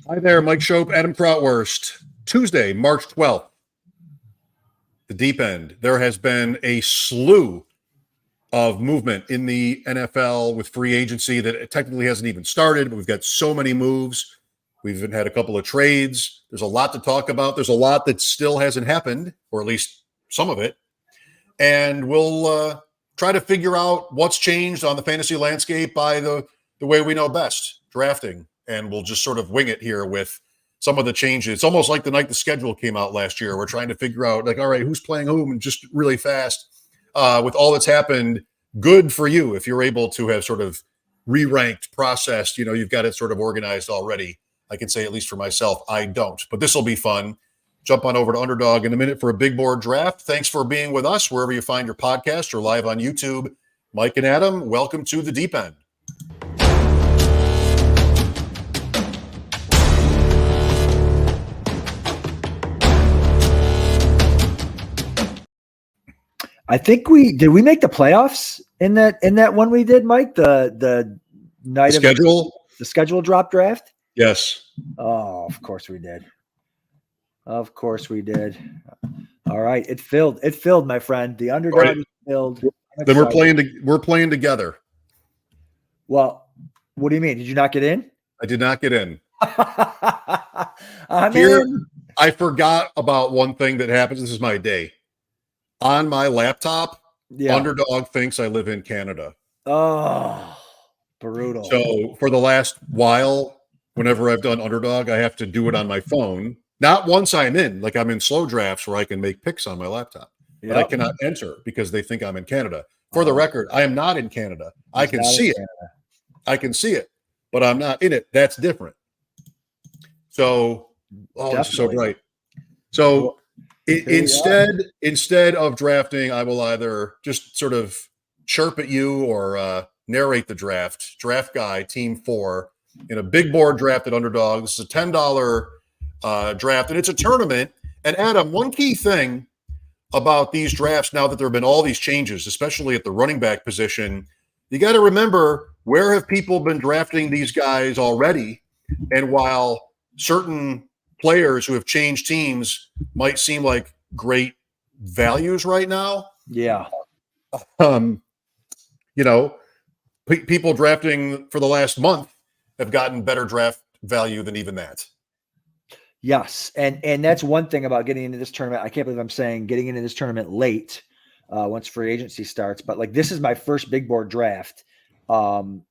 Hi there, Mike Shope, Adam Krautwurst. Tuesday, March 12th, the deep end. There has been a slew of movement in the NFL with free agency that technically hasn't even started, but we've got so many moves. We've even had a couple of trades. There's a lot to talk about. There's a lot that still hasn't happened, or at least some of it. And we'll try to figure out what's changed on the fantasy landscape by the way we know best, drafting. And we'll just sort of wing it here with some of the changes. It's almost like the night the schedule came out last year. We're trying to figure out, like, all right, who's playing whom, and just really fast. With all that's happened, good for you if you're able to have sort of re-ranked, processed, you've got it sort of organized already. I can say, at least for myself, I don't. But this will be fun. Jump on over to Underdog in a minute for a big board draft. Thanks for being with us wherever you find your podcast or live on YouTube. Mike and Adam, welcome to the deep end. I think we make the playoffs in that one we did, Mike, the night of the schedule drop draft. Yes. Oh, of course we did. Of course we did. All right. It filled, my friend. The Underdog right. is filled. Then we're playing together. Well, what do you mean? Did you not get in? I did not get in. Here, I forgot about one thing that happens. This is my day. On my laptop, Underdog thinks I live in Canada. Oh, brutal. So for the last while, whenever I've done Underdog, I have to do it on my phone. Not once I'm in, like I'm in slow drafts where I can make picks on my laptop. Yep. But I cannot enter because they think I'm in Canada. For the record, I am not in Canada. I can see it. I can see it, but I'm not in it. That's different. So, this is so bright. So instead of drafting, I will either just sort of chirp at you or narrate the draft. Draft guy, team 4, in a big board draft at Underdog. This is a $10 draft, and it's a tournament. And Adam, one key thing about these drafts, now that there have been all these changes, especially at the running back position, you got to remember, where have people been drafting these guys already? And while certain players who have changed teams might seem like great values right now, people drafting for the last month have gotten better draft value than even that. Yes, and that's one thing about getting into this tournament. I can't believe I'm saying getting into this tournament late once free agency starts. But like, this is my first big board draft. I'm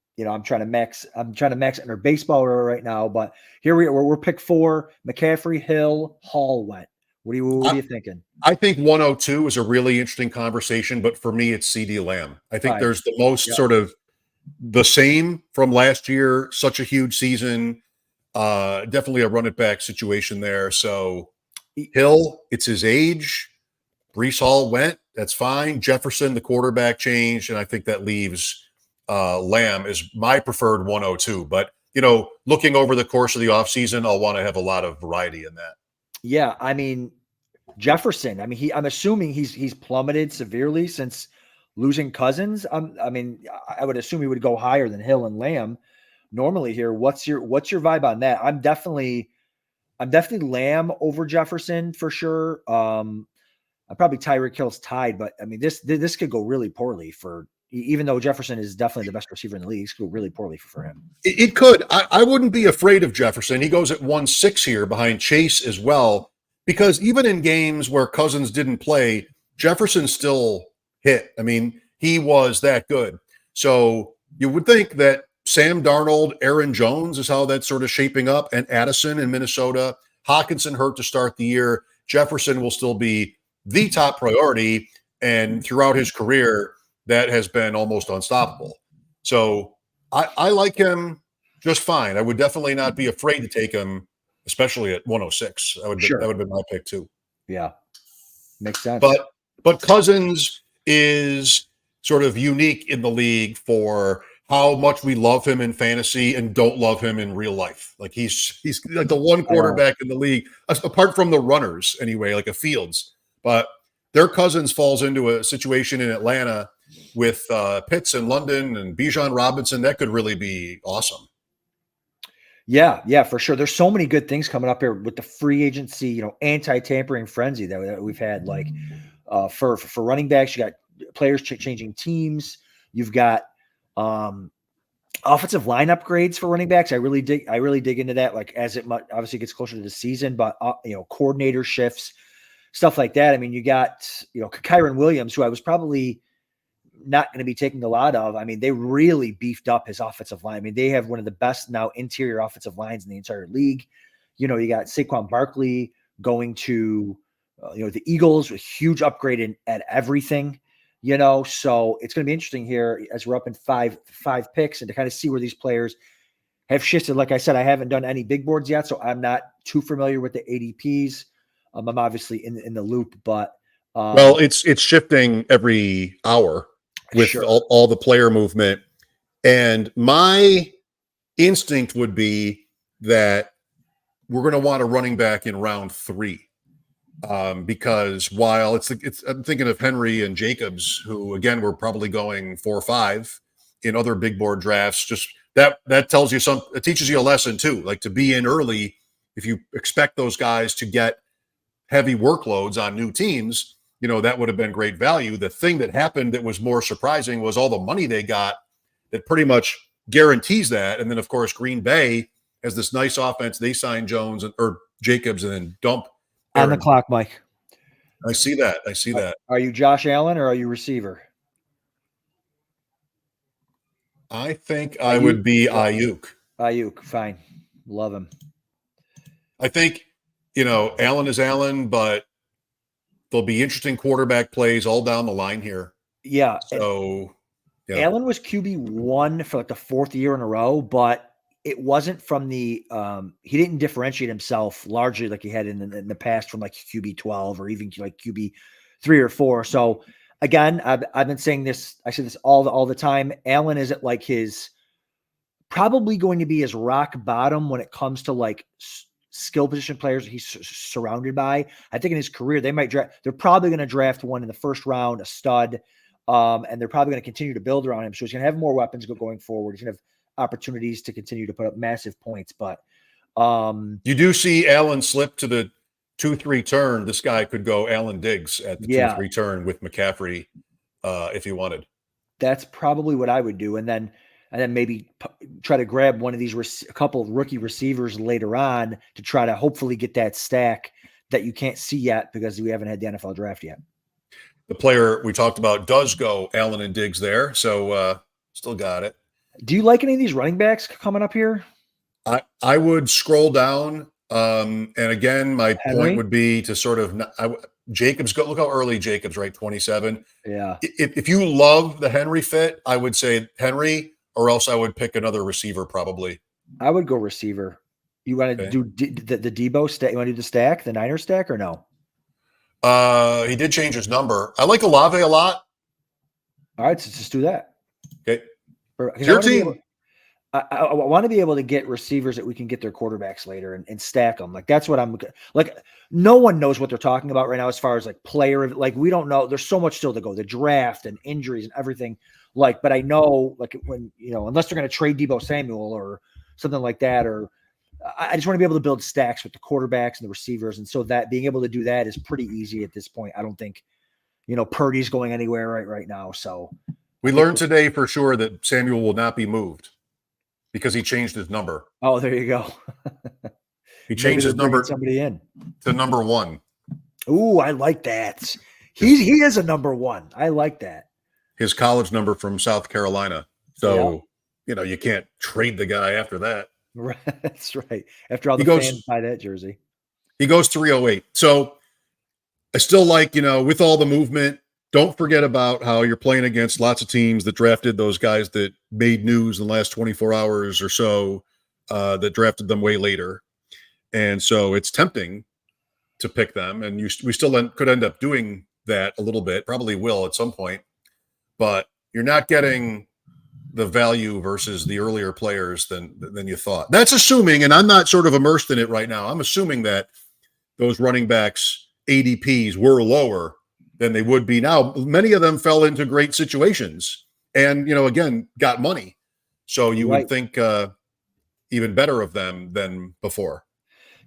trying to max under baseball right now. But here we're pick 4. McCaffrey, Hill, Hall went. What are you thinking? I think 102 is a really interesting conversation, but for me, it's CD Lamb. I think there's the most sort of the same from last year. Such a huge season. Definitely a run it back situation there. So Hill, it's his age. Breece Hall went. That's fine. Jefferson, the quarterback, changed, and I think that leaves Lamb is my preferred 102. But looking over the course of the offseason, I'll want to have a lot of variety in that. Yeah, I mean, Jefferson. I mean, I'm assuming he's plummeted severely since losing Cousins. I would assume he would go higher than Hill and Lamb normally here. What's your vibe on that? I'm definitely Lamb over Jefferson for sure. I'm probably Tyreek Hill's tied, but I mean, this could go really poorly for, even though Jefferson is definitely the best receiver in the league, it could go really poorly for him. It could. I wouldn't be afraid of Jefferson. He goes at 1-6 here behind Chase as well, because even in games where Cousins didn't play, Jefferson still hit. I mean, he was that good. So you would think that Sam Darnold, Aaron Jones is how that's sort of shaping up, and Addison in Minnesota. Hawkinson hurt to start the year. Jefferson will still be the top priority, and throughout his career, that has been almost unstoppable. So I like him just fine. I would definitely not be afraid to take him, especially at 106. That would have been my pick too. Yeah, makes sense. But Cousins is sort of unique in the league for how much we love him in fantasy and don't love him in real life. Like he's like the one quarterback in the league, apart from the runners anyway, like a Fields. But their Cousins falls into a situation in Atlanta with Pitts and London and Bijan Robinson. That could really be awesome. Yeah, for sure. There's so many good things coming up here with the free agency, anti-tampering frenzy that we've had. Like for running backs, you got players changing teams. You've got offensive line upgrades for running backs. I really dig into that. Like as it obviously gets closer to the season, but coordinator shifts, stuff like that. I mean, you got Kyron Williams, who I was probably not going to be taking a lot of. I mean, they really beefed up his offensive line. I mean, they have one of the best now interior offensive lines in the entire league. You got Saquon Barkley going to, the Eagles, a huge upgrade at everything, so it's going to be interesting here as we're up in five picks and to kind of see where these players have shifted. Like I said, I haven't done any big boards yet, so I'm not too familiar with the ADPs. I'm obviously in the loop, but well, it's shifting every hour with sure. all the player movement. And my instinct would be that we're going to want a running back in round 3. Because while I'm thinking of Henry and Jacobs, who again, we're probably going 4 or 5 in other big board drafts. Just that tells you it teaches you a lesson too, like to be in early. If you expect those guys to get heavy workloads on new teams, that would have been great value. The thing that happened that was more surprising was all the money they got that pretty much guarantees that. And then of course, Green Bay has this nice offense. They signed Jones or Jacobs and then dump Aaron. On the clock, Mike. I see that. Are you Josh Allen or are you receiver? I think I would be Ayuk. Ayuk, fine. Love him. I think, Allen is Allen, but there'll be interesting quarterback plays all down the line here. Yeah. So, Allen was QB1 for like the 4th year in a row, but it wasn't from the he didn't differentiate himself largely like he had in the past from like QB12 or even like QB3 or 4. So again, I've been saying this. I say this all the time. Allen is at like his probably going to be his rock bottom when it comes to like skill position players he's surrounded by. I think in his career they're probably going to draft one in the first round, a stud, and they're probably going to continue to build around him. So he's going to have more weapons going forward. He's going to have opportunities to continue to put up massive points, but you do see Allen slip to the 2-3 turn. This guy could go Allen Diggs at the 2-3 turn with McCaffrey if he wanted. That's probably what I would do, and then maybe try to grab one of these a couple of rookie receivers later on to try to hopefully get that stack that you can't see yet because we haven't had the NFL draft yet. The player we talked about does go Allen and Diggs there, so still got it. Do you like any of these running backs coming up here? I would scroll down, and again, my Henry? point would be to sort of Jacobs. Look how early Jacobs, right? 27. Yeah. If you love the Henry fit, I would say Henry, or else I would pick another receiver probably. I would go receiver. You want to do the Debo stack? You want to do the stack, the Niner stack, or no? He did change his number. I like Olave a lot. All right, so just do that. Okay. Your team. I want to be able to get receivers that we can get their quarterbacks later and stack them. Like that's what I'm like. No one knows what they're talking about right now as far as like player. Like we don't know. There's so much still to go. The draft and injuries and everything. Like, but I know like when unless they're going to trade Deebo Samuel or something like that, or I just want to be able to build stacks with the quarterbacks and the receivers, and so that being able to do that is pretty easy at this point. I don't think Purdy's going anywhere right now. So we learned today for sure that Samuel will not be moved because he changed his number. Oh, there you go. He changed his number somebody in to number 1. Ooh, I like that. He is a number 1. I like that. His college number from South Carolina. So, you can't trade the guy after that. Right. That's right. After all the fans buy that jersey. He goes 308. So I still like, with all the movement, don't forget about how you're playing against lots of teams that drafted those guys that made news in the last 24 hours or so, that drafted them way later. And so it's tempting to pick them. And we still could end up doing that a little bit, probably will at some point. But you're not getting the value versus the earlier players than you thought. That's assuming, and I'm not sort of immersed in it right now, I'm assuming that those running backs ADPs were lower than they would be now. Many of them fell into great situations and, again, got money. So you would think even better of them than before.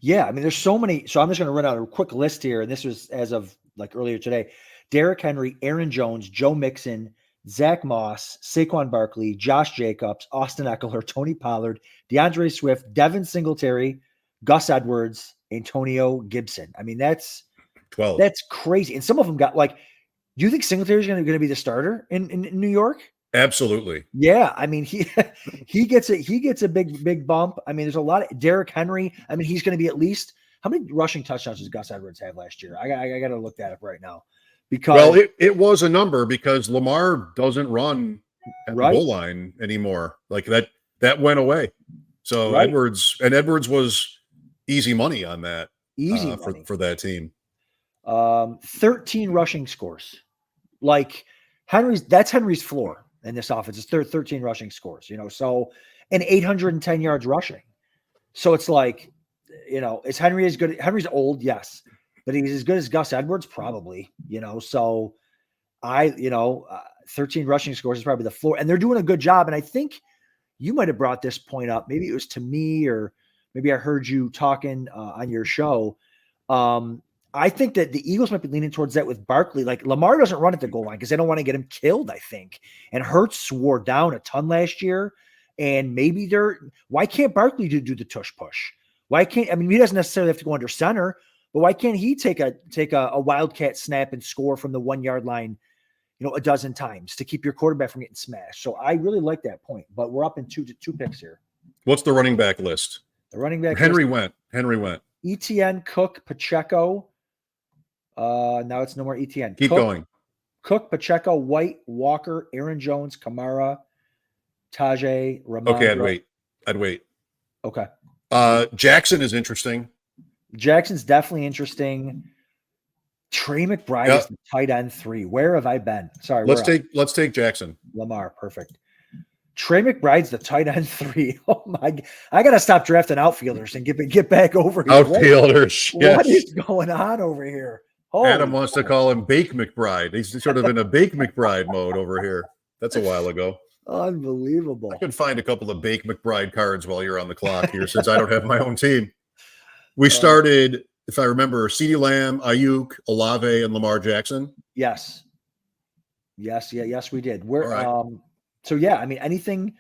Yeah, I mean, there's so many. So I'm just going to run out a quick list here, and this was as of like earlier today: Derrick Henry, Aaron Jones, Joe Mixon, Zach Moss, Saquon Barkley, Josh Jacobs, Austin Eckler, Tony Pollard, DeAndre Swift, Devin Singletary, Gus Edwards, Antonio Gibson. I mean, that's 12. That's crazy. And some of them got like, do you think Singletary is going to be the starter in New York? Absolutely. Yeah. I mean, he gets a big bump. I mean, there's a lot of Derrick Henry. I mean, he's going to be at least, how many rushing touchdowns does Gus Edwards have last year? I got to look that up right now because it was a number because Lamar doesn't run at the goal line anymore. Like that went away. So Edwards was easy money on that. Easy money for that team. 13 rushing scores. Like that's Henry's floor in this offense. It's 13 rushing scores, so, and 810 yards rushing. So it's like, is Henry as good? Henry's old, yes, but he's as good as Gus Edwards, probably, so 13 rushing scores is probably the floor, and they're doing a good job. And I think you might've brought this point up. Maybe it was to me, or maybe I heard you talking on your show. I think that the Eagles might be leaning towards that with Barkley. Like Lamar doesn't run at the goal line because they don't want to get him killed, I think. And Hurts wore down a ton last year. And maybe why can't Barkley do the tush push? Why can't, I mean, he doesn't necessarily have to go under center, but why can't he take a wildcat snap and score from the 1 yard line, a dozen times to keep your quarterback from getting smashed? So I really like that point, but we're up in two picks here. What's the running back list? The running back Henry list, went. ETN, Cook, Pacheco. Now it's no more ETN. Keep going. Cook, Pacheco, White, Walker, Aaron Jones, Kamara, Tajay, Ramondre. Okay, I'd wait. Okay. Jackson is interesting. Jackson's definitely interesting. Trey McBride is the tight end 3. Where have I been? Sorry. Let's take Jackson. Lamar, perfect. Trey McBride's the tight end 3. Oh my! I gotta stop drafting outfielders and get back over here. Outfielders. What is going on over here? Adam wants to call him Bake McBride. He's sort of in a Bake McBride mode over here. That's a while ago. Unbelievable. I could find a couple of Bake McBride cards while you're on the clock here, since I don't have my own team. We started, if I remember, CeeDee Lamb, Ayuk, Olave, and Lamar Jackson. Yes, we did. So yeah, I mean, anything.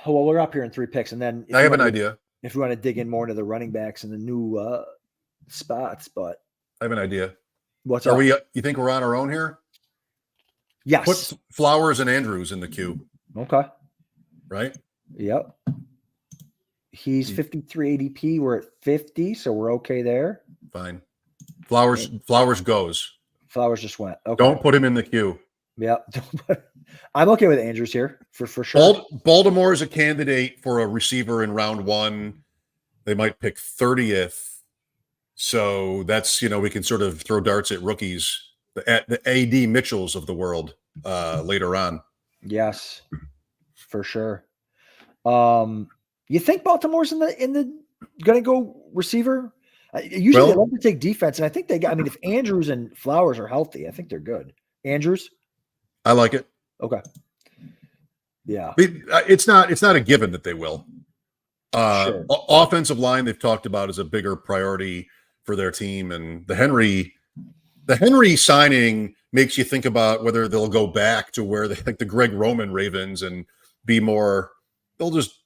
Well, we're up here in 3 picks, and then I have an idea. If you want to dig in more into the running backs and the new spots, but I have an idea. What's up? You think we're on our own here? Yes. Put Flowers and Andrews in the queue. Okay. Right? Yep. He's 53 ADP. We're at 50, so we're okay there. Fine. Flowers goes. Flowers just went. Okay. Don't put him in the queue. Yep. I'm okay with Andrews here for sure. Baltimore is a candidate for a receiver in round 1. They might pick 30th. So that's, we can sort of throw darts at rookies, the AD Mitchells of the world later on. Yes, for sure. You think Baltimore's in the going to go receiver? Usually they love to take defense, and I think if Andrews and Flowers are healthy, I think they're good. Andrews? I like it. Okay. Yeah. It's not a given that they will. Sure. Offensive line they've talked about as a bigger priority for their team, and the Henry signing makes you think about whether they'll go back to where they like the Greg Roman Ravens and be more. They'll just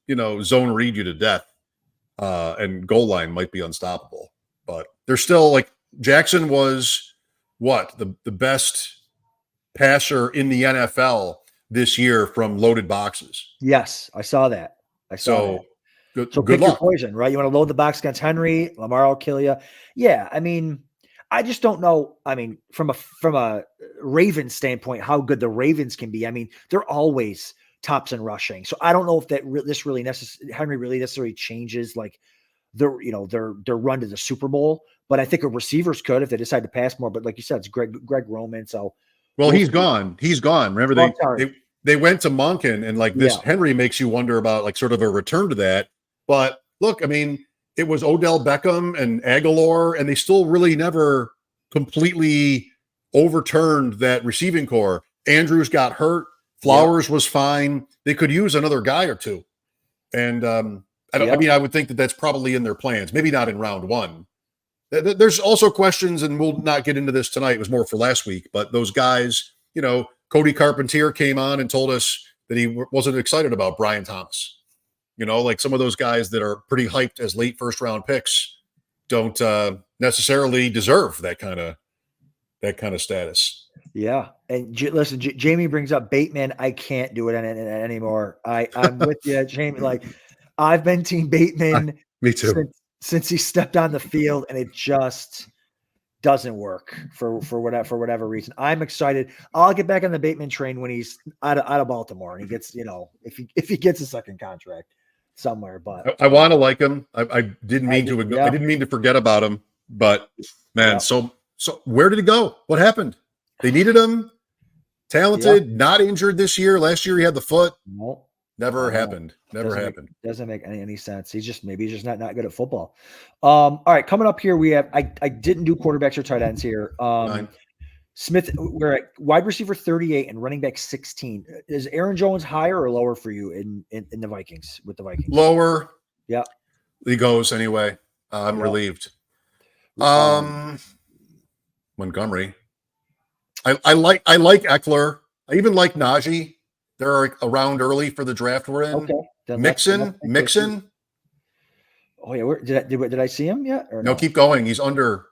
zone read you to death, and goal line might be unstoppable. But they're still like Jackson was the best passer in the NFL this year from loaded boxes. Yes, I saw that. Good pick luck. Your poison, right? You want to load the box against Henry, Lamar will kill you. Yeah, I mean, I just don't know. I mean, from a Ravens standpoint, how good the Ravens can be. I mean, they're always tops in rushing, so I don't know if Henry really necessarily changes like their run to the Super Bowl. But I think receivers could if they decide to pass more. But like you said, it's Greg Roman. So he's gone. He's gone. Remember they went to Monken, and like this Henry makes you wonder about like sort of a return to that. But look, I mean, it was Odell Beckham and Aguilar, and they still really never completely overturned that receiving core. Andrews got hurt. Flowers was fine. They could use another guy or two. And I mean, I would think that that's probably in their plans. Maybe not in round one. There's also questions, and we'll not get into this tonight. It was more for last week, but those guys, Cody Carpentier came on and told us that he wasn't excited about Brian Thomas. Like some of those guys that are pretty hyped as late first round picks don't necessarily deserve that kind of status. Yeah. And listen, Jamie brings up Bateman. I can't do it anymore. I'm with you, Jamie. Like, I've been team Bateman. Me too. Since he stepped on the field, and it just doesn't work for whatever reason. I'm excited. I'll get back on the Bateman train when he's out of Baltimore and he gets, if he gets a second contract somewhere. But I want to like him. I didn't mean to ignore. Yeah. I didn't mean to forget about him. But man, so where did he go? What happened? They needed him. Talented, not injured this year. Last year he had the foot. No. Never happened. Doesn't make any sense. He's just not good at football. All right, coming up here, we have I didn't do quarterbacks or tight ends here. Smith, we're at wide receiver 38 and running back 16. Is Aaron Jones higher or lower for you in the Vikings with the Vikings? Lower. Yeah. He goes anyway. I'm relieved. Montgomery. I like Eckler. I even like Najee. They're around early for the draft we're in. Okay. Mixon. Oh yeah, did I see him yet? Or no, keep going. He's under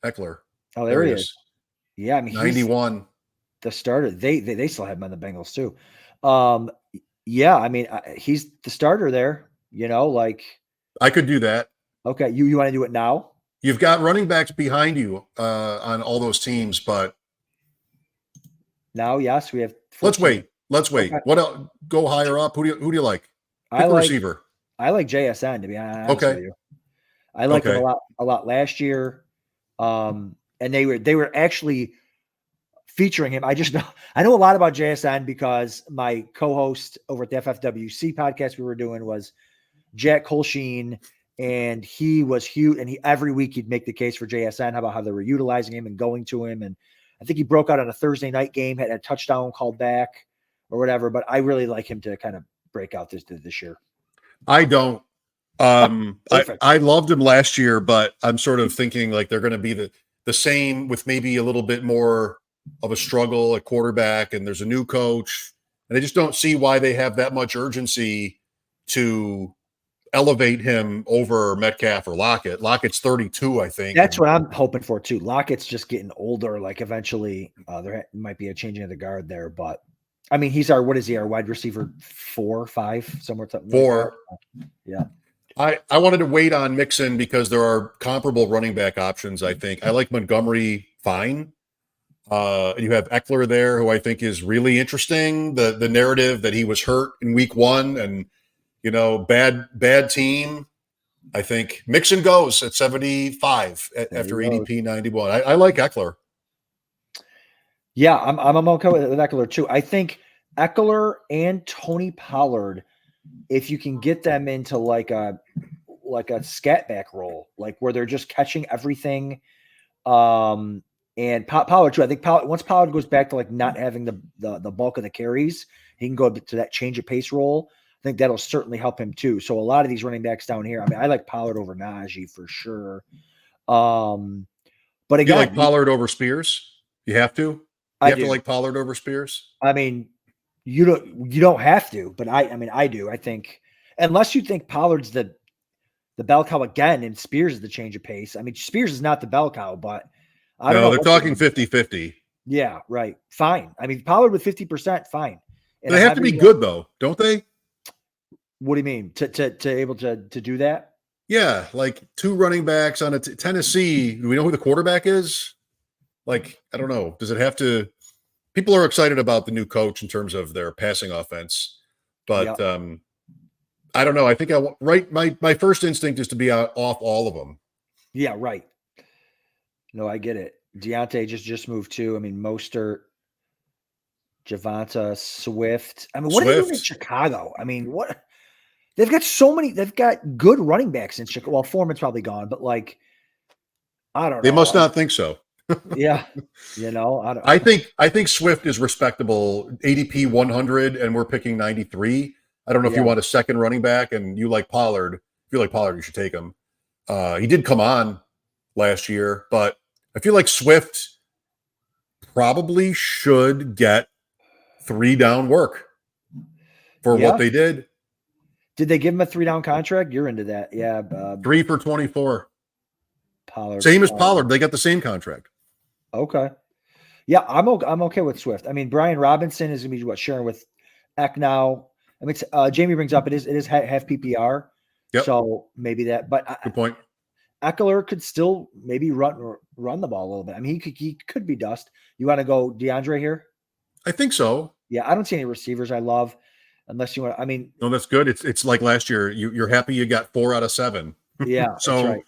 Eckler. Oh, there he is. Yeah, I mean 91. The starter. They still have him on the Bengals too. Yeah, I mean he's the starter there. Like I could do that. Okay, you want to do it now? You've got running backs behind you on all those teams, but now, yes, we have. 14. Let's wait. Okay. What else? Go higher up. Who do you like? Pick a receiver. I like JSN, to be honest with you. I liked him a lot last year. And they were actually featuring him. I know a lot about JSN because my co-host over at the FFWC podcast we were doing was Jack Colsheen, and he was huge. And every week he'd make the case for JSN about how they were utilizing him and going to him. And I think he broke out on a Thursday night game, had a touchdown called back or whatever. But I really like him to kind of break out this year. I don't. I loved him last year, but I'm sort of thinking like they're going to be the same with maybe a little bit more of a struggle at quarterback, and there's a new coach, and I just don't see why they have that much urgency to elevate him over Metcalf or Lockett. Lockett's 32, I think. That's what I'm hoping for too. Lockett's just getting older. Like eventually there might be a changing of the guard there, but I mean, what is he, our wide receiver 4, 5, somewhere? 4. Yeah. I wanted to wait on Mixon because there are comparable running back options, I think. I like Montgomery fine. You have Eckler there, who I think is really interesting. The narrative that he was hurt in week 1 and, bad team. I think Mixon goes at 75 after ADP 91. I like Eckler. Yeah, I'm okay with Eckler too. I think Eckler and Tony Pollard, if you can get them into like a scat back role, like where they're just catching everything. And Pollard too. I think once Pollard goes back to like not having the bulk of the carries, he can go to that change of pace role. I think that'll certainly help him too. So a lot of these running backs down here, I mean, I like Pollard over Najee for sure. But again, you like Pollard over Spears? You have to. You have to like Pollard over Spears. I mean, you don't have to, but I do. I think unless you think Pollard's the bell cow again and Spears is the change of pace. I mean, Spears is not the bell cow, but I don't know. They're talking 50-50. Yeah, right. Fine. I mean, Pollard with 50%, fine. And they have to be good though, don't they? What do you mean? To able to do that? Yeah, like 2 running backs on a Tennessee. Do we know who the quarterback is? Like, I don't know. Does it have to? People are excited about the new coach in terms of their passing offense, but I don't know. I think my first instinct is to be off all of them. Yeah, right. No, I get it. Deontay just moved too. I mean, Mostert, Javonte, Swift. I mean, what are they doing in Chicago? I mean, what? They've got so many. They've got good running backs in Chicago. Well, Foreman's probably gone, but like, I don't know. They must not think so. Yeah, I think Swift is respectable. ADP 100, and we're picking 93. I don't know if you Yeah. want a second running back and you like Pollard. If you like Pollard, you should take him. He did come on last year, but I feel like Swift probably should get 3 down work for Yeah. what they did. Did they give him a 3-down contract? You're into that. Yeah. 3 for 24. Pollard. Same as Pollard. They got the same contract. Okay. Yeah, I'm okay with Swift. I mean, Brian Robinson is going to be sharing with Eck now. I mean, Jamie brings up it is half PPR. Yep. So maybe that, but Good point. Eckler could still maybe run the ball a little bit. I mean, he could be dust. You want to go DeAndre here? I think so. Yeah, I don't see any receivers I love unless you want. I mean, no, that's good. It's like last year. You're happy you got 4 out of 7. Yeah. So that's right.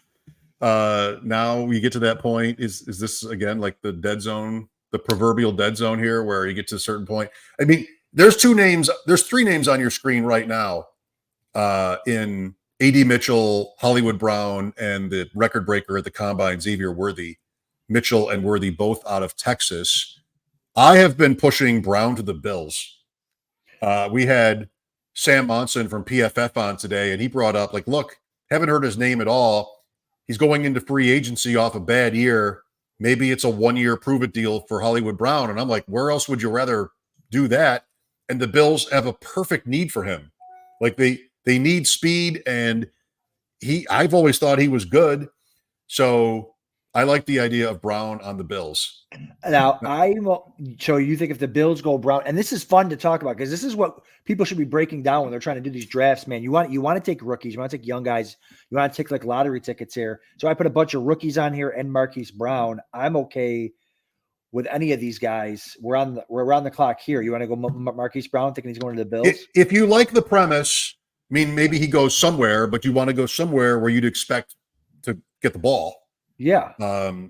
now we get to that point. Is this again like the dead zone, the proverbial dead zone here, where you get to a certain point? I mean, there's 3 names on your screen right now in A.D. Mitchell, Hollywood Brown, and the record breaker at the Combine, Xavier Worthy. Mitchell and Worthy both out of Texas. I have been pushing Brown to the Bills. We had Sam Monson from PFF on today, and he brought up, like, look, haven't heard his name at all. He's going into free agency off a bad year. Maybe it's a 1-year prove-it deal for Hollywood Brown. And I'm like, where else would you rather do that? And the Bills have a perfect need for him. Like, they need speed, and I've always thought he was good. So I like the idea of Brown on the Bills. Now, so you think if the Bills go Brown, and this is fun to talk about because this is what people should be breaking down when they're trying to do these drafts, man. You want to take rookies, you want to take young guys, you want to take like lottery tickets here. So I put a bunch of rookies on here and Marquise Brown. I'm okay with any of these guys. We're around the clock here. You want to go Marquise Brown, thinking he's going to the Bills? If you like the premise, I mean, maybe he goes somewhere, but you want to go somewhere where you'd expect to get the ball. Yeah.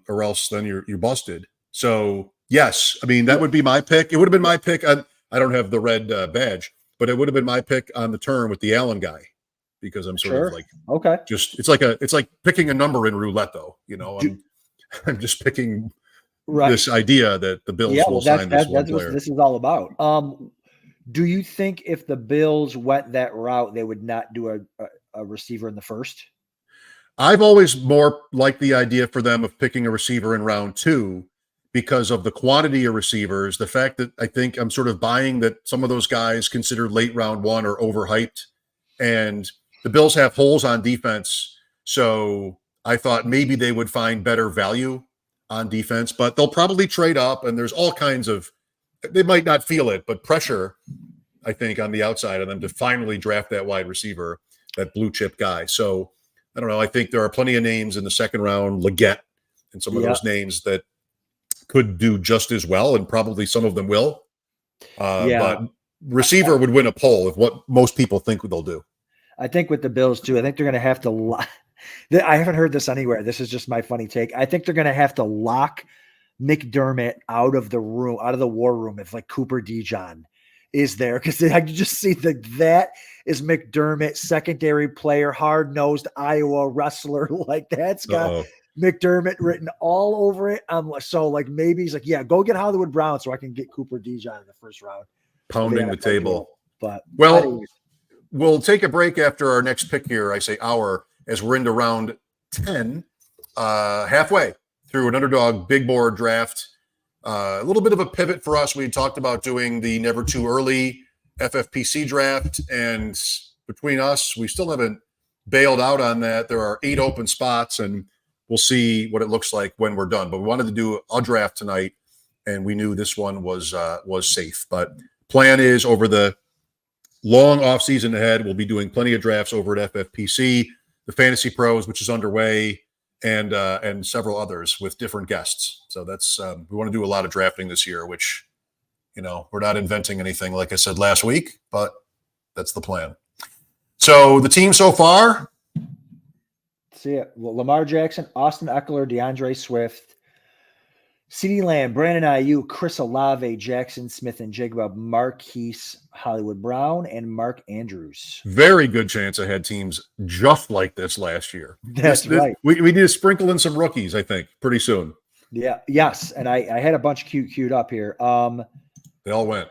Or else then you're busted. So yes, I mean, that would be my pick. It would have been my pick. I don't have the red badge, but it would have been my pick on the turn with the Allen guy, because I'm sort of like, okay, just it's like picking a number in roulette, though. You know, I'm just picking this idea that the Bills will sign this one player. What this is all about. Do you think if the Bills went that route, they would not do a receiver in the first? I've always more liked the idea for them of picking a receiver in round 2 because of the quantity of receivers. The fact that I think I'm sort of buying that some of those guys considered late round 1 are overhyped, and the Bills have holes on defense. So I thought maybe they would find better value on defense, but they'll probably trade up, and there's all kinds of, they might not feel it, but pressure, I think, on the outside of them to finally draft that wide receiver, that blue chip guy. So I don't know. I think there are plenty of names in the second round, Leggett, and some of those names that could do just as well, and probably some of them will. But receiver would win a poll of what most people think they'll do. I think with the Bills too, I think they're going to have to I haven't heard this anywhere. This is just my funny take. I think they're going to have to lock McDermott out of the room, out of the war room, if like Cooper DeJean is there, because I can just see that is McDermott, secondary player, hard-nosed Iowa wrestler. Like, that's got McDermott written all over it. So like maybe he's like, yeah, go get Hollywood Brown so I can get Cooper DeJean in the first round. Pounding the table. But anyways. We'll take a break after our next pick here. I say hour, as we're into round 10, halfway through an Underdog big board draft. A little bit of a pivot for us. We had talked about doing the never too early FFPC draft, and between us, we still haven't bailed out on that. There are 8 open spots, and we'll see what it looks like when we're done. But we wanted to do a draft tonight, and we knew this one was safe. But plan is, over the long off season ahead, we'll be doing plenty of drafts over at FFPC, the Fantasy Pros, which is underway, and several others with different guests. So that's we want to do a lot of drafting this year, which, you know, we're not inventing anything, like I said last week, but that's the plan. So the team so far. See it. Well, Lamar Jackson, Austin Eckler, DeAndre Swift, CeeDee Lamb, Brandon Ayuk, Chris Olave, Jackson Smith and Jigba, Marquise Hollywood Brown, and Mark Andrews. Very good chance I had teams just like this last year. That's right. We need to sprinkle in some rookies, I think, pretty soon. Yeah. Yes. And I had a bunch queued up here. They all went.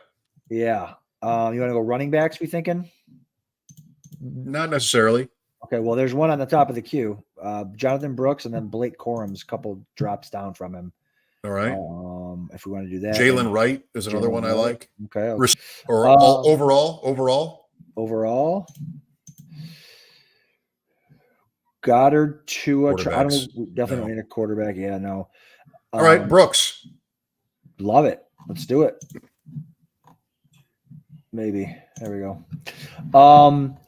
Yeah. You want to go running backs, we thinking? Not necessarily. Okay, well, there's one on the top of the queue. Jonathan Brooks and then Blake Corum's couple drops down from him. All right. If we want to do that. Jalen Wright is another one I like. Okay. Or overall. Goddard, Tua. I don't know, definitely No. don't need a quarterback. Yeah, no. All right, Brooks. Love it. Let's do it. Maybe. There we go.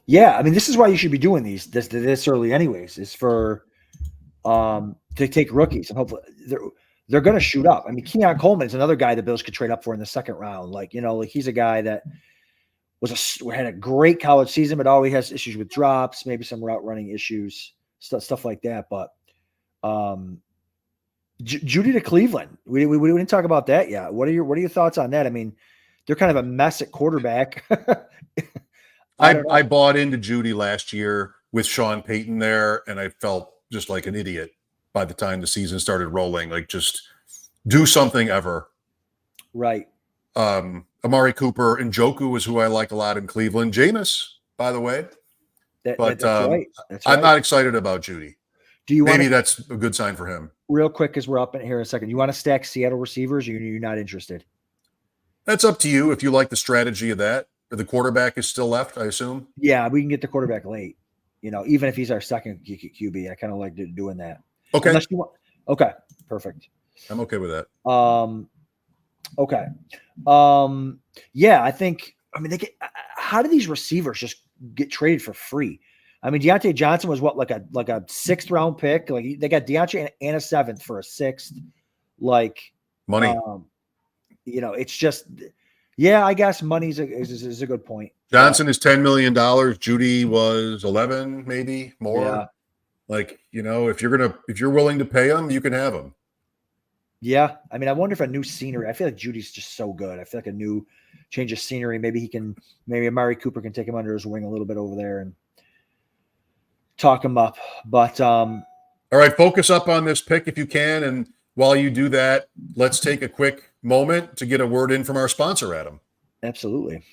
Yeah, I mean, this is why you should be doing this early anyways, is for to take rookies, and hopefully they're going to shoot up. I mean, Keon Coleman is another guy the Bills could trade up for in the second round. Like, he's a guy that had a great college season, but always has issues with drops, maybe some route running issues, stuff like that. But Judy to Cleveland, we didn't talk about that yet. What are your thoughts on that? I mean, they're kind of a mess at quarterback. I bought into Judy last year with Sean Payton there, and I felt just like an idiot by the time the season started rolling. Like, just do something ever. Right. Amari Cooper and Njoku is who I like a lot in Cleveland. Jameis, by the way. That's right. That's I'm right. not excited about Judy. Maybe that's a good sign for him. Real quick, as we're up in here in a second, you want to stack Seattle receivers, or you're not interested? That's up to you if you like the strategy of that. The quarterback is still left, I assume. Yeah, we can get the quarterback late. Even if he's our second QB, I kind of like doing that. Okay. Unless you want. Okay, perfect. I'm okay with that. Okay. Yeah, I think. I mean, how do these receivers just get traded for free? I mean, Deontay Johnson was what, like a sixth round pick. Like, they got Deontay and a seventh for a sixth. Like, money. It's just. Yeah, I guess money is a good point. Johnson is $10 million. Judy was 11, maybe more. Yeah. Like, if you're willing to pay him, you can have him. Yeah. I mean, I wonder if a new scenery, I feel like Judy's just so good. I feel like a new change of scenery. Maybe Amari Cooper can take him under his wing a little bit over there and talk him up. But, all right, focus up on this pick if you can. And while you do that, let's take a quick moment to get a word in from our sponsor, Adam. Absolutely.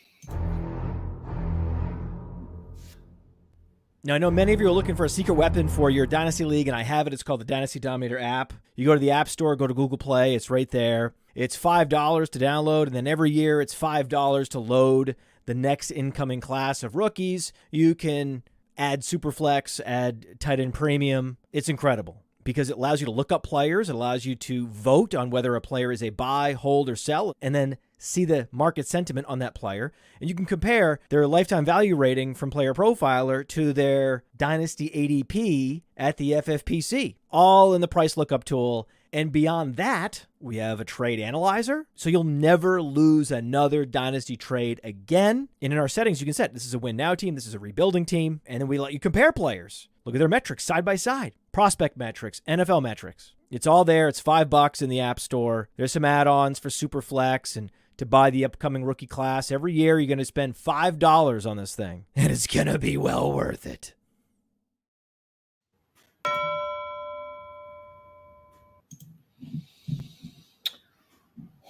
Now, I know many of you are looking for a secret weapon for your Dynasty League, and I have it. It's called the Dynasty Dominator app. You go to the App Store, go to Google Play. It's right there. It's $5 to download, and then every year it's $5 to load the next incoming class of rookies. You can add Superflex, add tight end premium. It's incredible because it allows you to look up players. It allows you to vote on whether a player is a buy, hold, or sell, and then see the market sentiment on that player. And you can compare their lifetime value rating from PlayerProfiler to their Dynasty ADP at the FFPC, all in the price lookup tool. And beyond that, we have a trade analyzer, so you'll never lose another Dynasty trade again. And in our settings, you can set this is a win now team, this is a rebuilding team, and then we let you compare players. Look at their metrics side by side, prospect metrics, NFL metrics. It's all there. It's $5 in the App Store. There's some add-ons for Superflex and to buy the upcoming rookie class. Every year, you're going to spend $5 on this thing, and it's going to be well worth it.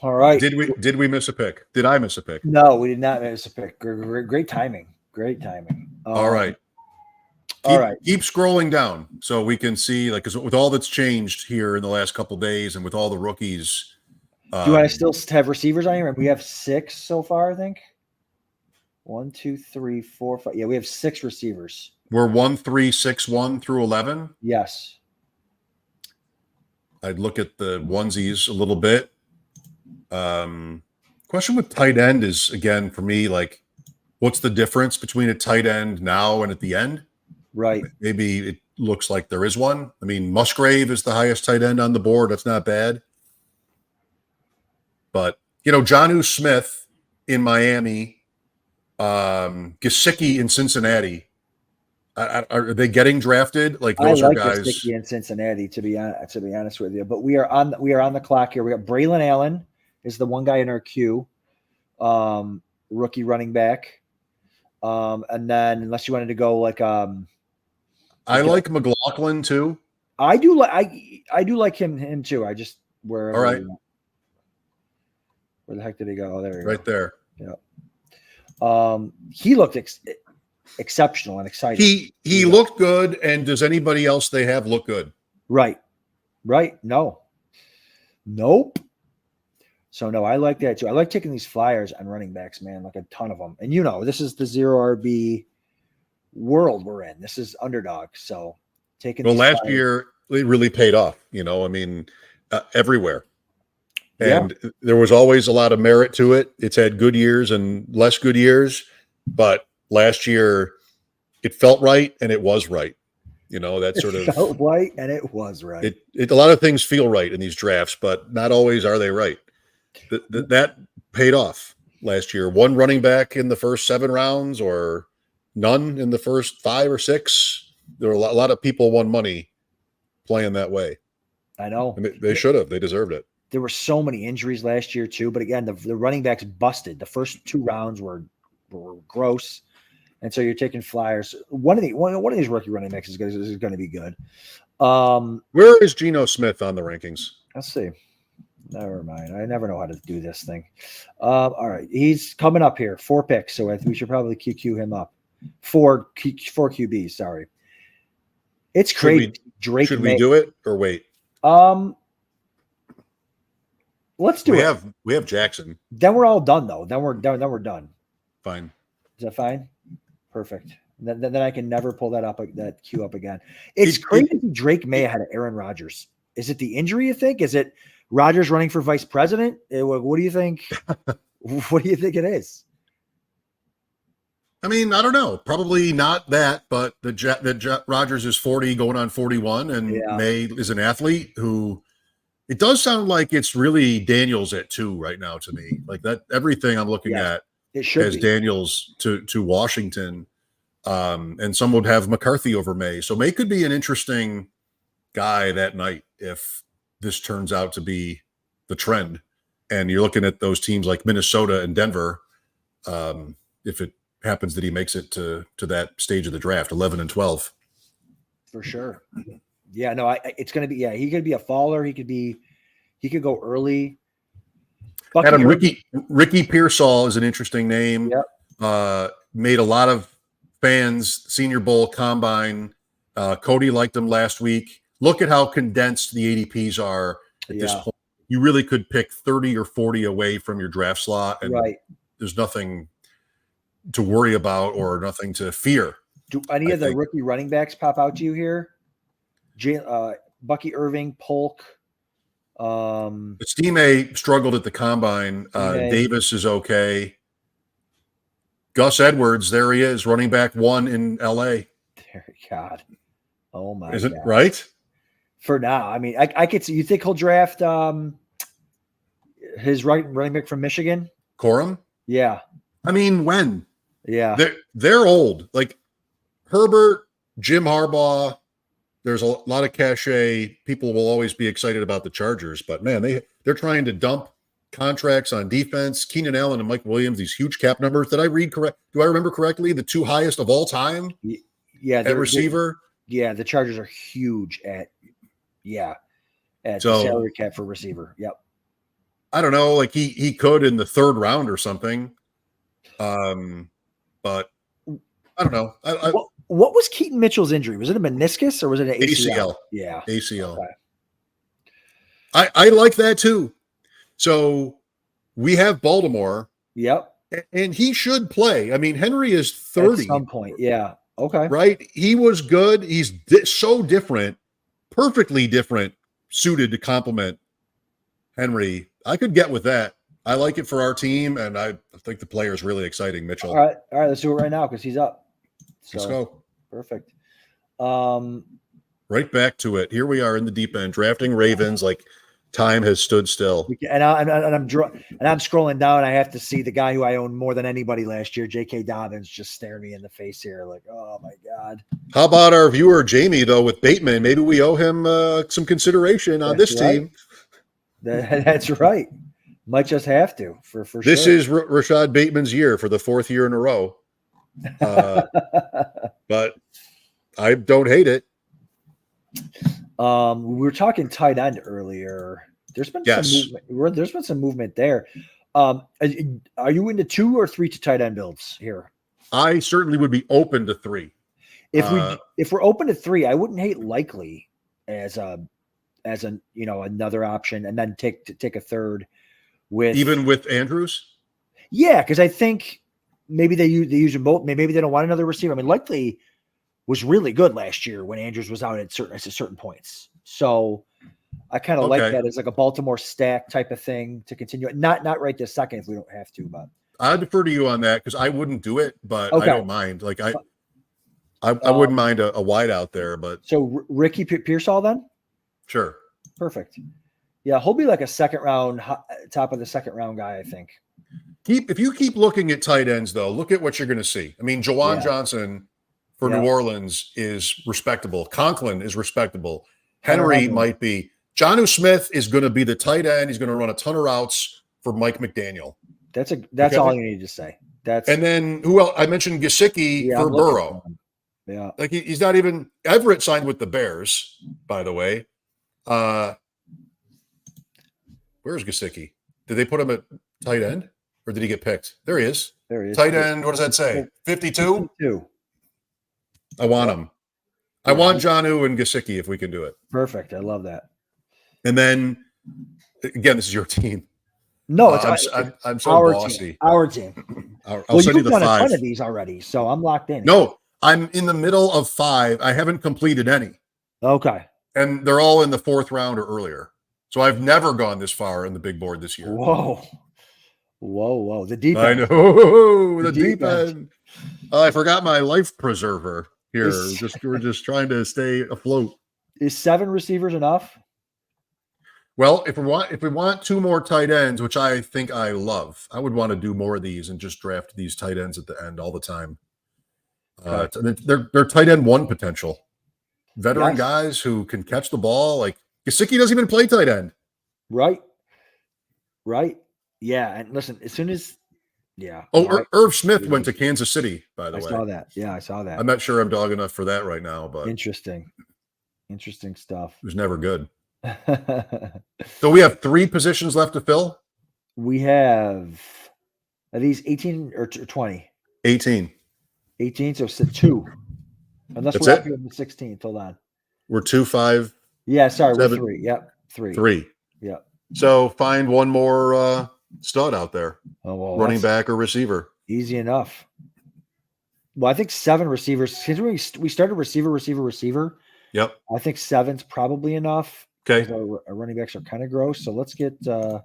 All right. Did we miss a pick? Did I miss a pick? No, we did not miss a pick. Great timing. Great timing. All right. Keep scrolling down so we can see, like, because with all that's changed here in the last couple of days and with all the rookies. Do you want to still have receivers on here? We have 6 so far, I think. 1, 2, 3, 4, 5. Yeah, we have 6 receivers. We're 1, 3, 6, 1 through 11. Yes. I'd look at the onesies a little bit. Question with tight end is, again, for me, like, what's the difference between a tight end now and at the end? Right. Maybe it looks like there is one. I mean, Musgrave is the highest tight end on the board. That's not bad. But, Jonnu Smith in Miami, Gesicki in Cincinnati. Are they getting drafted? Like, those are guys. Gesicki in Cincinnati, to be honest with you. But we are on the clock here. We got Braylon Allen is the one guy in our queue, rookie running back. And then unless you wanted to go like I like McLaughlin too. I do like him too. I just all right. Where the heck did he go? Oh, there he right go. there. Yeah. He looked exceptional and exciting. He looked good, and does anybody else they have look good? Right. No. Nope. So no, I like that too. I like taking these flyers on running backs, man, like a ton of them. And this is the 0 RB world we're in. This is Underdog. So taking. Well, last year it really paid off. Everywhere, and there was always a lot of merit to it. It's had good years and less good years, but last year it felt right and it was right. That sort of felt right and it was right. A lot of things feel right in these drafts, but not always are they right. That paid off last year. One running back in the first 7 rounds, or none in the first 5 or 6. There were a lot of people won money playing that way. I know. And they should have. They deserved it. There were so many injuries last year too, but again, the running backs busted. The first 2 rounds were gross. And so you're taking flyers. One of these rookie running backs is going to be good. Where is Geno Smith on the rankings? Let's see. Never mind. I never know how to do this thing. All right. He's coming up here. 4 picks. So we should probably QQ him up. 4 QBs. Sorry. It's crazy. Should we do it or wait? Let's do it. We have Jackson. Then we're all done though. Then we're done. Fine. Is that fine? Perfect. Then I can never pull that queue up again. It's crazy. Drake May ahead of Aaron Rodgers. Is it the injury, you think? Is it Rodgers running for vice president? What do you think? What do you think it is? I mean, I don't know. Probably not that, but Rodgers is 40 going on 41, and May is an athlete who it does sound like it's really Daniels at 2 right now to me. Like that, everything I'm looking at has Daniels to Washington, and some would have McCarthy over May. So May could be an interesting guy that night if this turns out to be the trend. And you're looking at those teams like Minnesota and Denver. If it happens that he makes it to that stage of the draft, 11 and 12. For sure. Yeah, no, it's going to be, he could be a faller. He could go early. Adam, Ricky Pearsall is an interesting name. Yep. Made a lot of fans, Senior Bowl, Combine. Cody liked him last week. Look at how condensed the ADPs are at this point. You really could pick 30 or 40 away from your draft slot, and there's nothing to worry about or nothing to fear. Do any of the rookie running backs pop out to you here? Bucky Irving, Polk. Estime struggled at the Combine. Davis is okay. Gus Edwards, there he is, running back 1 in LA. Dear God. Oh my God. Is it right? For now. I mean, I could see, you think he'll draft his running back from Michigan? Corum? Yeah. I mean, when? Yeah. They're old. Like Herbert, Jim Harbaugh, there's a lot of cachet. People will always be excited about the Chargers, but man, they're trying to dump contracts on defense. Keenan Allen and Mike Williams, these huge cap numbers. Did I read correct? Do I remember correctly? The 2 highest of all time? Yeah. At receiver? The Chargers are huge at the salary cap for receiver. Yep. I don't know. Like he could in the 3rd round or something. But I don't know. What was Keaton Mitchell's injury? Was it a meniscus or was it an ACL? Yeah. ACL. Okay. I like that too. So we have Baltimore. Yep. And he should play. I mean, Henry is 30. At some point. Yeah. Okay. Right? He was good. He's so different, perfectly different, suited to complement Henry. I could get with that. I like it for our team, and I think the player is really exciting, Mitchell. All right, let's do it right now because he's up. So, let's go. Perfect. Right back to it. Here we are in the deep end, drafting Ravens like time has stood still. And I'm scrolling down. I have to see the guy who I owned more than anybody last year, J.K. Dobbins, just staring me in the face here, like, oh my God. How about our viewer Jamie though with Bateman? Maybe we owe him some consideration on this team. That's right. Might just have to for sure. This is Rashad Bateman's year for the 4th year in a row. But I don't hate it. We were talking tight end earlier. There's been some movement. There's been some movement there. Are you into 2 or 3 to tight end builds here? I certainly would be open to 3. If we're open to 3, I wouldn't hate Likely as another option, and then take a third with Even with Andrews. Yeah, because I think maybe they use them both. Maybe they don't want another receiver. I mean, Likely was really good last year when Andrews was out at certain points. So I kind of like that as like a Baltimore stack type of thing to continue. Not right this second if we don't have to, but I defer to you on that because I wouldn't do it, but I don't mind. Like I wouldn't mind a wide out there, but so Ricky Pearsall then? Sure. Perfect. Yeah, he'll be like a second round, top of the second round guy, I think. If you keep looking at tight ends, though, look at what you're going to see. I mean, Jawan Johnson for New Orleans is respectable. Conklin is respectable. Henry might be. Jonnu Smith is going to be the tight end. He's going to run a ton of routes for Mike McDaniel. That's all you need to say. And then who else? I mentioned Gesicki for Burrow. Yeah, like he's not even. Everett signed with the Bears, by the way. Where's Gesicki? Did they put him at tight end, or did he get picked? There he is. There he is. Tight end. What does that say? 52. 52. I want him. I want Jonnu and Gesicki if we can do it. Perfect. I love that. And then again, this is your team. No, I'm so our bossy. Team. Our team. I'll send you the 5. You've done a ton of these already, so I'm locked in. No, I'm in the middle of 5. I haven't completed any. Okay. And they're all in the 4th round or earlier. So I've never gone this far in the big board this year. Whoa. The deep end. I know. The deep end. I forgot my life preserver here. We're just trying to stay afloat. Is 7 receivers enough? Well, if we want 2 more tight ends, which I think I love, I would want to do more of these and just draft these tight ends at the end all the time. They're tight end 1 potential. Veteran guys who can catch the ball. Like Gesicki doesn't even play tight end. Right. Yeah. And listen, as soon as Irv Smith went to Kansas City, by the way. I saw that. Yeah, I saw that. I'm not sure I'm dog enough for that right now, but interesting stuff. It was never good. So we have 3 positions left to fill. We have are these 18 or 20? 18. 18, so 2. Unless That's we're it? up here in the 16th. Hold on. We're 2, 5. Yeah, sorry, 7. we're 3. Yep, 3. 3. Yep. So find one more stud out there. Oh, well, running back or receiver. Easy enough. Well, I think 7 receivers. Since we started receiver. Yep. I think 7's probably enough. Okay. Our running backs are kind of gross. So let's get let's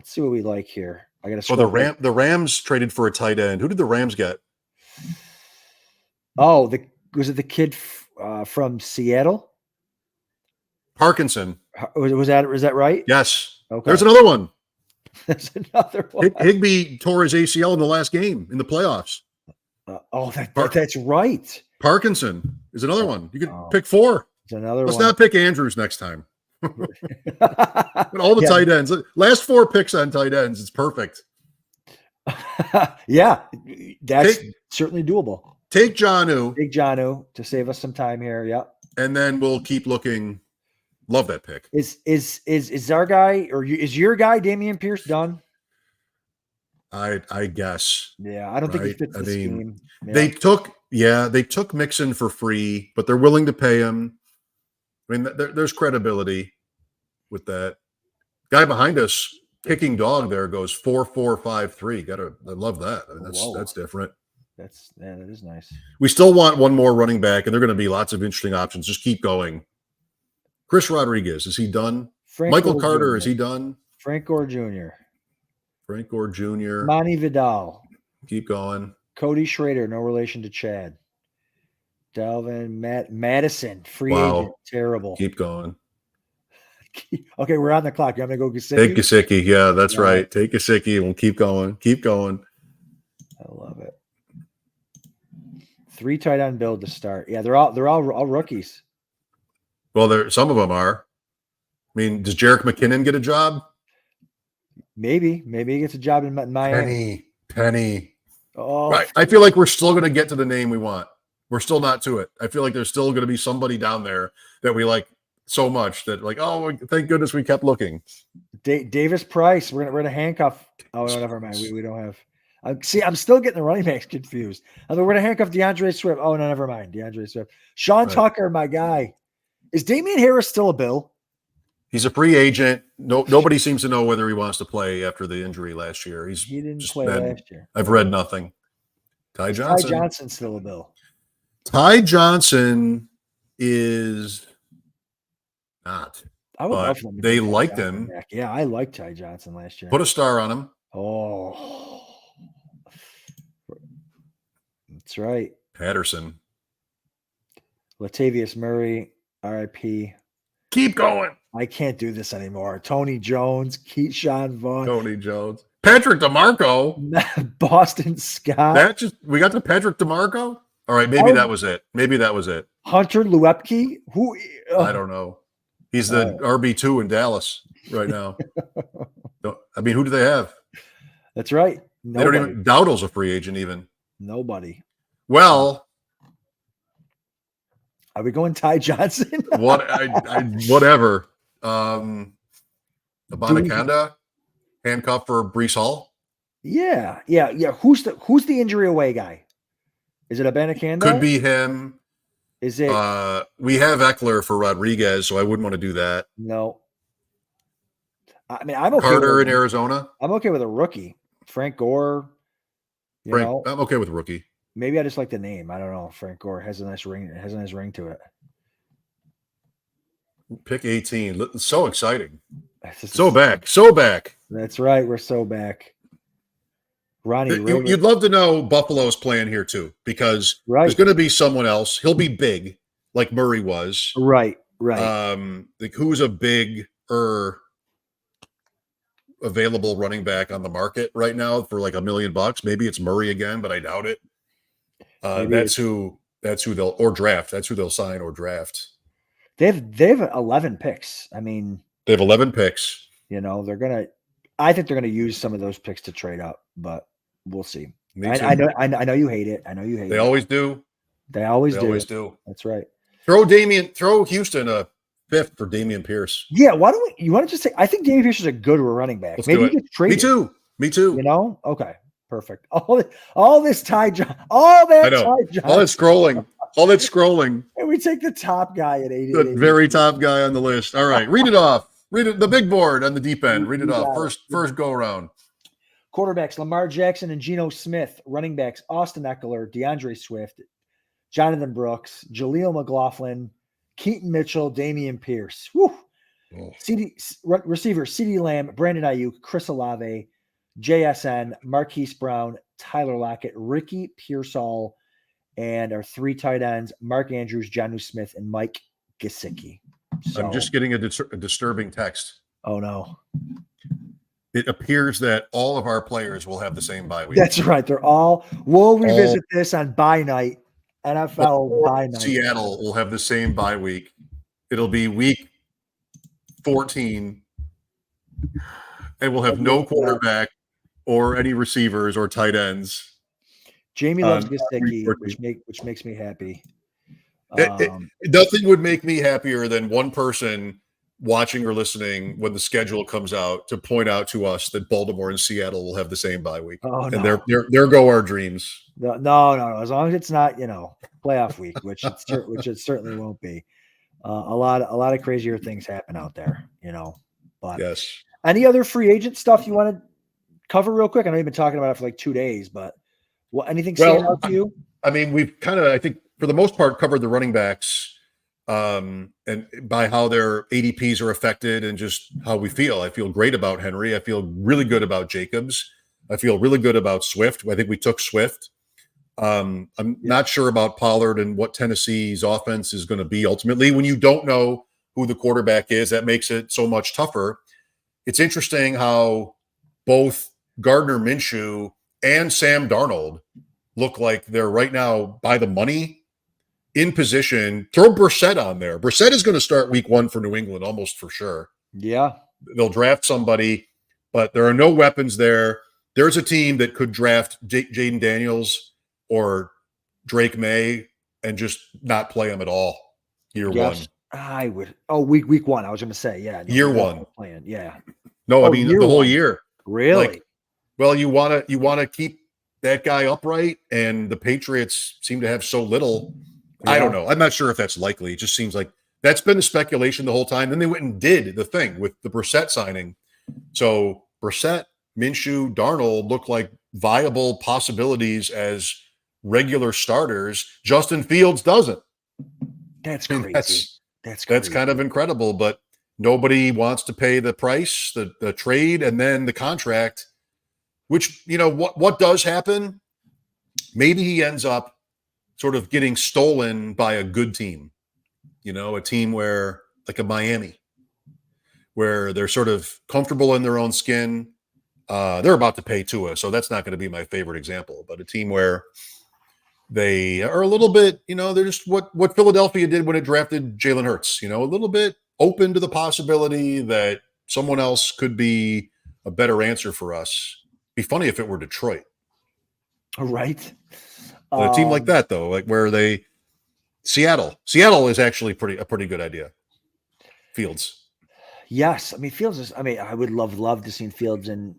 see what we like here. I got to. Well, the Rams traded for a tight end. Who did the Rams get? Oh, was it the kid from Seattle? Parkinson. Was that right? Yes. Okay. There's another one. There's another one. Higbee tore his ACL in the last game in the playoffs. That's right. Parkinson is another one. You can pick 4. It's another Let's one. not pick Andrews next time. But all the tight ends. Last 4 picks on tight ends. It's perfect. Yeah, that's certainly doable. Take Jonnu. Big Jonnu to save us some time here. Yep. And then we'll keep looking. Love that pick. Is our guy or is your guy Dameon Pierce done? I guess. Yeah, I don't think he fits the scheme. Yeah. They took Mixon for free, but they're willing to pay him. I mean, there's credibility with that. Guy behind us, kicking dog there, goes 4-4-5-3. I love that. I mean, that's different. That is nice. We still want one more running back, and there are going to be lots of interesting options. Just keep going. Chris Rodriguez, is he done? Michael Carter, is he done? Frank Gore Jr. Monty Vidal. Keep going. Cody Schrader, no relation to Chad. Dalvin Madison, free agent, terrible. Keep going. Okay, we're on the clock. You want me to go Gesicki? Take Gesicki. Yeah, that's right. Take Gesicki, and we'll keep going. Keep going. I love it. 3 tight end build to start. Yeah, they're all rookies. Well, some of them are. I mean, does Jerick McKinnon get a job? Maybe he gets a job in Miami. Penny. Oh, right. I feel like we're still going to get to the name we want. We're still not to it. I feel like there's still going to be somebody down there that we like so much that thank goodness we kept looking. Davis Price. We're gonna handcuff. Oh no, never mind. We don't have. I'm still getting the running backs confused. I mean, we're going to handcuff DeAndre Swift. Oh, no, never mind. DeAndre Swift. Sean Tucker, my guy. Is Damian Harris still a Bill? He's a free agent. Nobody seems to know whether he wants to play after the injury last year. He didn't play last year. I've read nothing. Ty Johnson's still a Bill. Ty Johnson is not. I would love for them to they bring Ty liked Johnson him. back. Yeah, I liked Ty Johnson last year. Put a star on him. Oh, that's right. Patterson. Latavius Murray, RIP. Keep going. I can't do this anymore. Tony Jones, Keyshawn Vaughn. Tony Jones. Patrick DeMarco. Boston Scott. We got to Patrick DeMarco? All right, maybe that was it. Hunter Luepke. Who? I don't know. He's the RB2 in Dallas right now. I mean, who do they have? That's right. Nobody. They don't even. Dowdle's a free agent even. Nobody. Well, are we going Ty Johnson? Whatever. Abanikanda, handcuff for Breece Hall. Yeah. Who's the injury away guy? Is it Abanikanda? Could be him. Is it? We have Eckler for Rodriguez, so I wouldn't want to do that. No. I mean, I'm okay. Carter in Arizona. I'm okay with a rookie, Frank Gore. I'm okay with rookie. Maybe I just like the name. I don't know. Frank Gore has a nice ring. It has a nice ring to it. Pick 18. So exciting. So back. That's right. We're so back. Ronnie, you'd love to know Buffalo's plan here too, because there's going to be someone else. He'll be big, like Murray was. Right. Like who's a big available running back on the market right now for like $1 million? Maybe it's Murray again, but I doubt it. That's who they'll draft. That's who they'll sign or draft. They have 11 picks. I mean, they have 11 picks. I think they're gonna use some of those picks to trade up, but we'll see. I know you hate it. They always do. They always do. That's right. Throw Houston a fifth for Dameon Pierce. Yeah, you want to just say I think Dameon Pierce is a good running back. Maybe you get traded. Me too. Okay. Perfect. All this Ty Johnson. All that scrolling. And we take the top guy at 80. The very top guy on the list. All right. Read it off. Read it. The big board on the deep end. Read it off. First go around. Quarterbacks, Lamar Jackson and Geno Smith. Running backs, Austin Eckler, DeAndre Swift, Jonathan Brooks, Jaleel McLaughlin, Keaton Mitchell, Dameon Pierce. Woo. Oh. Receiver, CeeDee Lamb, Brandon Ayuk, Chris Olave, JSN, Marquise Brown, Tyler Lockett, Ricky Pearsall, and our 3 tight ends, Mark Andrews, Jonnu Smith, and Mike Gesicki. I'm just getting a disturbing text. Oh, no. It appears that all of our players will have the same bye week. That's right. We'll revisit this on bye night, NFL bye night. Seattle will have the same bye week. It'll be week 14, and we'll have no quarterback or any receivers or tight ends. Jamie loves Gesicki, which makes me happy. Nothing would make me happier than one person watching or listening when the schedule comes out to point out to us that Baltimore and Seattle will have the same bye week. Oh, no. And there go our dreams. No. As long as it's not, playoff week, which it certainly won't be. A lot of crazier things happen out there, But yes. Any other free agent stuff you want to cover real quick? I know you've been talking about it for like 2 days, but anything stand out to you? I mean, we've kind of, I think, for the most part, covered the running backs. And by how their ADPs are affected and just how we feel. I feel great about Henry. I feel really good about Jacobs. I feel really good about Swift. I think we took Swift. I'm not sure about Pollard and what Tennessee's offense is going to be ultimately. When you don't know who the quarterback is, that makes it so much tougher. It's interesting how both Gardner Minshew and Sam Darnold look like they're right now by the money. In position, throw Brissett on there. Brissett is going to start week 1 for New England almost for sure. Yeah. They'll draft somebody, but there are no weapons there. There's a team that could draft Jaden Daniels or Drake May and just not play him at all year 1. I would. Oh, week 1. I was going to say, yeah. Year 1. Playing. Yeah. No, I mean the whole year. Really? Well, you want to keep that guy upright, and the Patriots seem to have so little. I don't know. I'm not sure if that's likely. It just seems like that's been the speculation the whole time. Then they went and did the thing with the Brissett signing. So Brissett, Minshew, Darnold look like viable possibilities as regular starters. Justin Fields doesn't. That's crazy. That's kind of incredible, but nobody wants to pay the price, the trade, and then the contract, which, what does happen? Maybe he ends up sort of getting stolen by a good team, a team where, like a Miami, where they're sort of comfortable in their own skin. They're about to pay Tua, so that's not going to be my favorite example, but a team where they are a little bit, they're just what Philadelphia did when it drafted Jalen Hurts, a little bit open to the possibility that someone else could be a better answer for us. Be funny if it were Detroit. Right. A team like that, though, like where Seattle is actually a pretty good idea. Fields. Yes. I mean, Fields I would love to see Fields in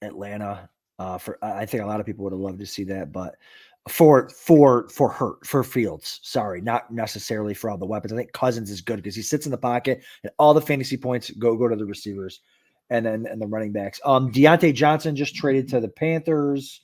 Atlanta. I think a lot of people would have loved to see that, but for Fields, sorry, not necessarily for all the weapons. I think Cousins is good because he sits in the pocket and all the fantasy points go to the receivers and the running backs. Deontay Johnson just traded to the Panthers.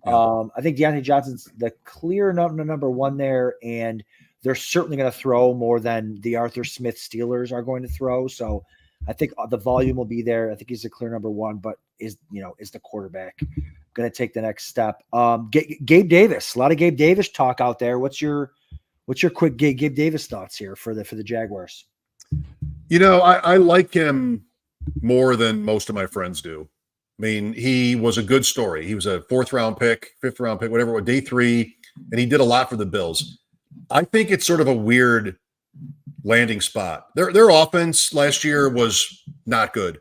Yeah. I think Deontay Johnson's the clear number one there, and they're certainly going to throw more than the Arthur Smith Steelers are going to throw. So I think the volume will be there. I think he's a clear number one, but is the quarterback going to take the next step? Gabe Davis, a lot of Gabe Davis talk out there. What's your quick Gabe Davis thoughts here for the Jaguars? I like him more than most of my friends do. I mean, he was a good story. He was a 4th round pick, 5th round pick, whatever, day 3, and he did a lot for the Bills. I think it's sort of a weird landing spot. Their offense last year was not good.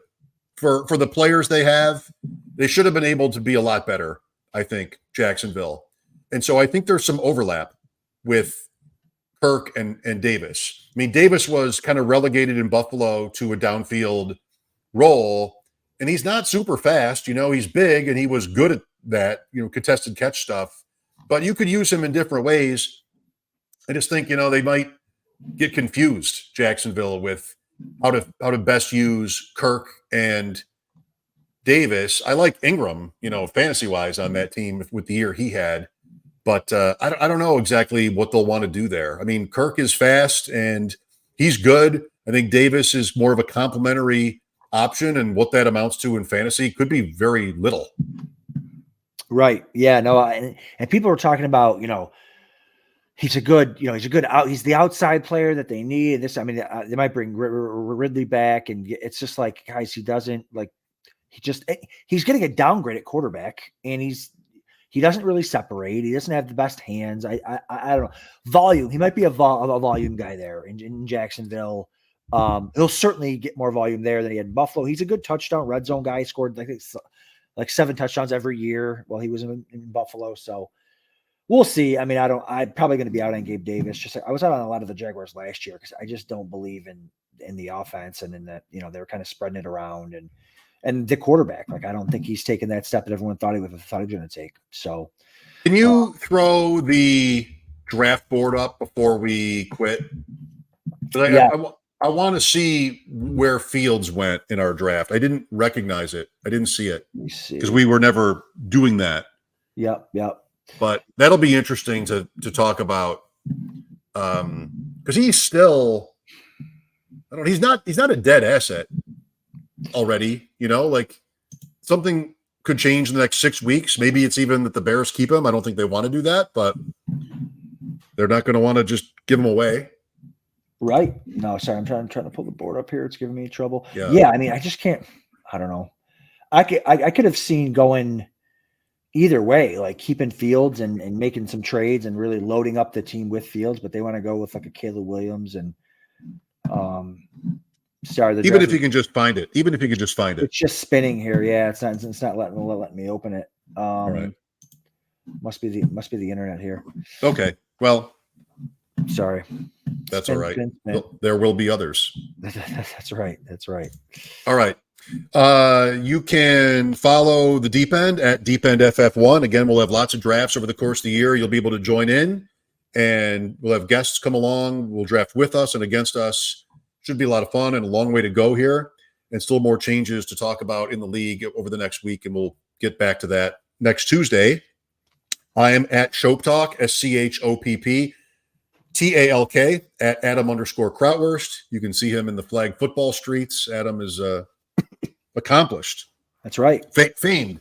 For the players they have, they should have been able to be a lot better, I think, Jacksonville. And so I think there's some overlap with Kirk and Davis. I mean, Davis was kind of relegated in Buffalo to a downfield role, and he's not super fast. He's big, and he was good at that, contested catch stuff. But you could use him in different ways. I just think, they might get confused, Jacksonville, with how to best use Kirk and Davis. I like Ingram, fantasy-wise on that team with the year he had. But I don't know exactly what they'll want to do there. I mean, Kirk is fast, and he's good. I think Davis is more of a complementary option, and what that amounts to in fantasy could be very little. Right. Yeah. No. And people are talking about, he's the outside player that they need. They might bring Ridley back, and it's just like, guys, he's getting a downgrade at quarterback, and he doesn't really separate. He doesn't have the best hands. I don't know. Volume. He might be a volume guy there in Jacksonville. He'll certainly get more volume there than he had in Buffalo. He's a good touchdown red zone guy. He scored like 7 touchdowns every year while he was in Buffalo. So we'll see. I mean, I'm probably going to be out on Gabe Davis. Just like I was out on a lot of the Jaguars last year because I just don't believe in the offense and in that, they were kind of spreading it around and the quarterback. Like, I don't think he's taken that step that everyone thought he was going to take. So can you throw the draft board up before we quit? Yeah. I want to see where Fields went in our draft. I didn't recognize it. I didn't see it because we were never doing that. Yep. But that'll be interesting to talk about because he's still, he's not a dead asset already. Like something could change in the next 6 weeks. Maybe it's even that the Bears keep him. I don't think they want to do that, but they're not going to want to just give him away. Right. No, sorry. I'm trying to pull the board up here. It's giving me trouble. Yeah. I mean, I just can't. I don't know. I could have seen going either way, like keeping Fields and making some trades and really loading up the team with Fields, but they want to go with like a Caleb Williams and even if you can just find it. It's just spinning here. Yeah, it's not letting me open it. All right. Must be the internet here. Okay. Well, sorry. That's all right. There will be others. That's right. That's right. All right. You can follow the Deep End at Deep End FF1. Again, we'll have lots of drafts over the course of the year. You'll be able to join in, and we'll have guests come along. We'll draft with us and against us. Should be a lot of fun and a long way to go here, and still more changes to talk about in the league over the next week, and we'll get back to that next Tuesday. I am at Shope Talk, SCHOPP TALK, at Adam_Krautwurst. You can see him in the flag football streets. Adam is accomplished. That's right. Famed,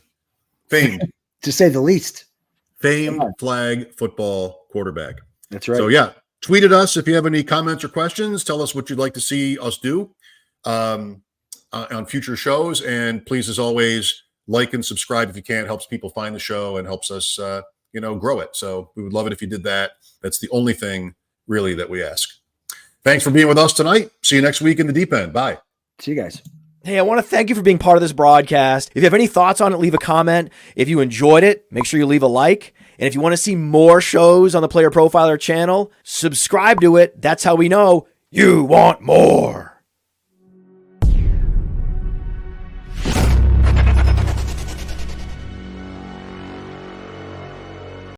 To say the least. famed flag football quarterback. That's right. So yeah, tweet at us if you have any comments or questions. Tell us what you'd like to see us do on future shows. And please, as always, like and subscribe if you can. It helps people find the show and helps us, grow it. So we would love it if you did that. That's the only thing really that we ask. Thanks for being with us tonight. See you next week in the Deep End. Bye. See you guys. Hey, I want to thank you for being part of this broadcast. If you have any thoughts on it, leave a comment. If you enjoyed it, make sure you leave a like. And if you want to see more shows on the Player Profiler channel, subscribe to it. That's how we know you want more.